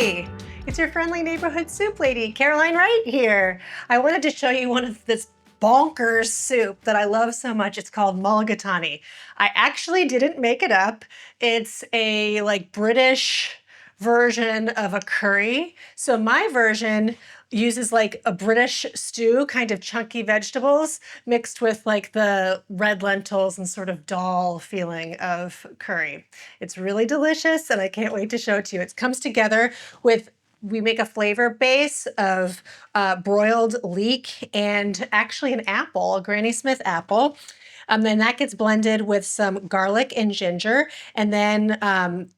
Hey, it's your friendly neighborhood soup lady, Caroline Wright here. I wanted to show you one of this bonkers soup that I love so much. It's called Mulligatawny. I actually didn't make it up. It's a British version of a curry. So my version uses like a British stew, kind of chunky vegetables mixed with like the red lentils and sort of dal feeling of curry. It's really delicious and I can't wait to show it to you. It comes together with we make a flavor base of broiled leek and actually an apple, a Granny Smith apple. Then that gets blended with some garlic and ginger, and then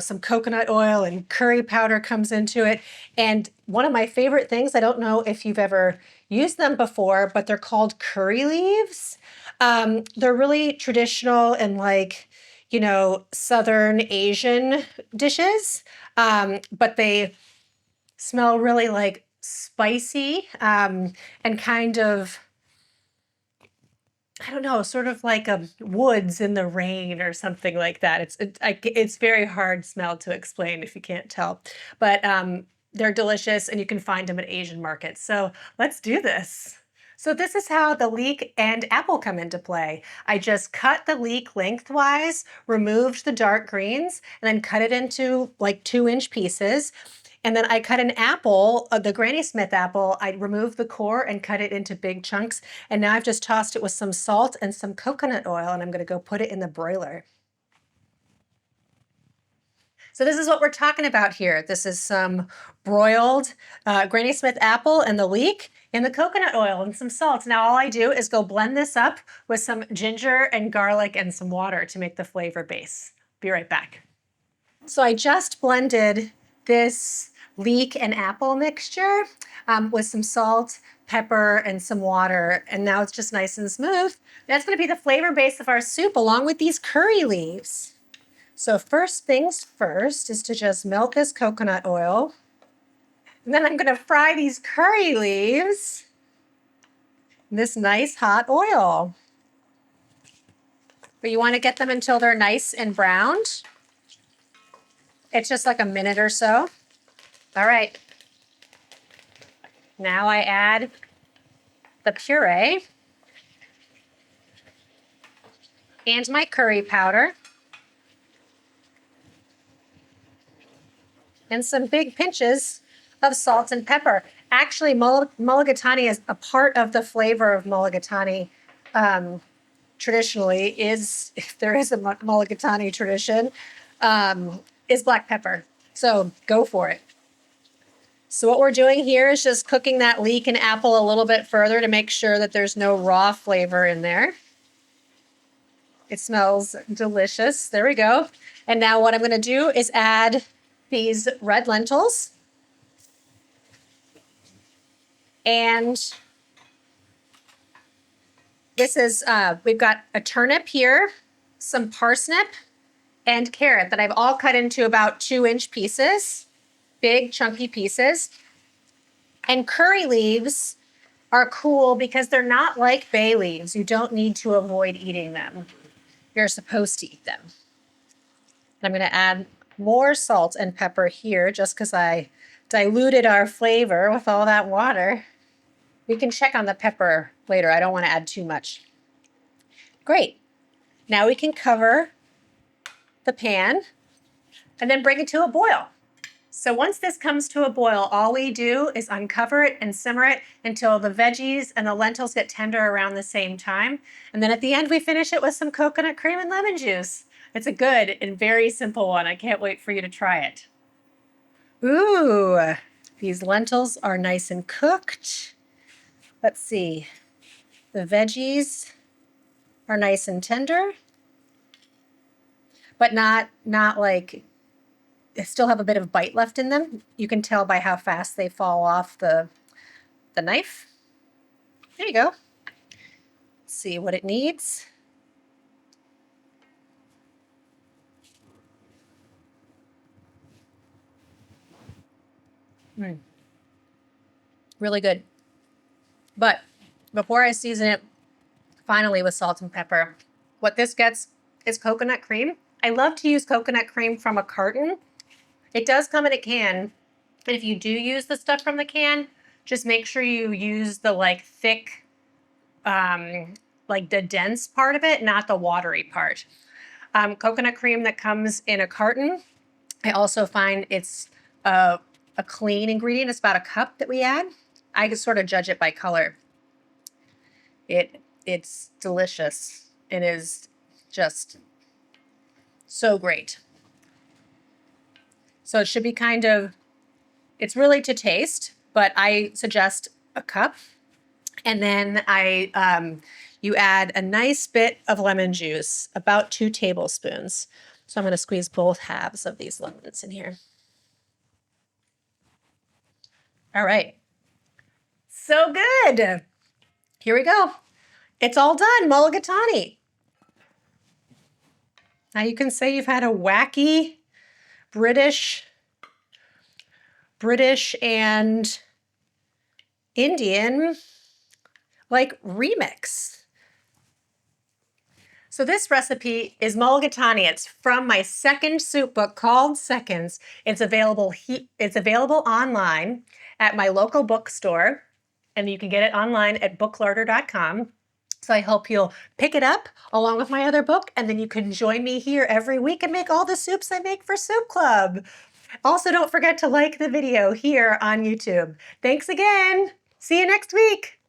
some coconut oil and curry powder comes into it. And one of my favorite things, I don't know if you've ever used them before, but they're called curry leaves. They're really traditional and Southern Asian dishes, but they smell really like spicy and kind of, I don't know, sort of like woods in the rain or something like that. It's very hard smell to explain if you can't tell, but they're delicious and you can find them at Asian markets. So let's do this. So this is how the leek and apple come into play. I just cut the leek lengthwise, removed the dark greens, and then cut it into like 2-inch pieces. And then I cut an apple, the Granny Smith apple, I removed the core and cut it into big chunks. And now I've just tossed it with some salt and some coconut oil, and I'm gonna go put it in the broiler. So this is what we're talking about here. This is some broiled Granny Smith apple and the leek in the coconut oil and some salt. Now all I do is go blend this up with some ginger and garlic and some water to make the flavor base. Be right back. So I just blended this leek and apple mixture with some salt, pepper, and some water, and now it's just nice and smooth. That's going to be the flavor base of our soup along with these curry leaves. So first things first is to just melt this coconut oil. And then I'm going to fry these curry leaves in this nice hot oil. But you want to get them until they're nice and browned. It's just like a minute or so. All right. Now I add the puree and my curry powder and some big pinches of salt and pepper. Actually, mulligatawny is a part of the flavor of mulligatawny. Traditionally, if there is a mulligatawny tradition, is black pepper. So go for it. So what we're doing here is just cooking that leek and apple a little bit further to make sure that there's no raw flavor in there. It smells delicious. There we go. And now what I'm going to do is add these red lentils. And this is, we've got a turnip here, some parsnip, and carrot that I've all cut into about 2-inch pieces, big chunky pieces. And curry leaves are cool because they're not like bay leaves. You don't need to avoid eating them. You're supposed to eat them. And I'm going to add more salt and pepper here just because I diluted our flavor with all that water. We can check on the pepper later. I don't want to add too much. Great. Now we can cover the pan and then bring it to a boil. So once this comes to a boil, all we do is uncover it and simmer it until the veggies and the lentils get tender around the same time. And then at the end, we finish it with some coconut cream and lemon juice. It's a good and very simple one. I can't wait for you to try it. Ooh, these lentils are nice and cooked. Let's see. The veggies are nice and tender, but not like, they still have a bit of bite left in them. You can tell by how fast they fall off the knife. There you go. Let's see what it needs. Really good. But before I season it finally with salt and pepper, what this gets is coconut cream. I love to use coconut cream from a carton. It does come in a can, and if you do use the stuff from the can, just make sure you use the like thick, like the dense part of it, not the watery part. Coconut cream that comes in a carton, I also find it's a clean ingredient. It's about a cup that we add. I can sort of judge it by color. It's delicious. It is just so great. So it should be kind of, it's really to taste, but I suggest a cup. And then you add a nice bit of lemon juice, about 2 tablespoons. So I'm going to squeeze both halves of these lemons in here. All right. So good. Here we go. It's all done, mulligatawny. Now you can say you've had a wacky British and Indian like remix. So this recipe is mulligatawny. It's from my second soup book called Seconds. It's available online at my local bookstore, and you can get it online at booklarder.com. So I hope you'll pick it up along with my other book, and then you can join me here every week and make all the soups I make for Soup Club. Also, don't forget to like the video here on YouTube. Thanks again. See you next week.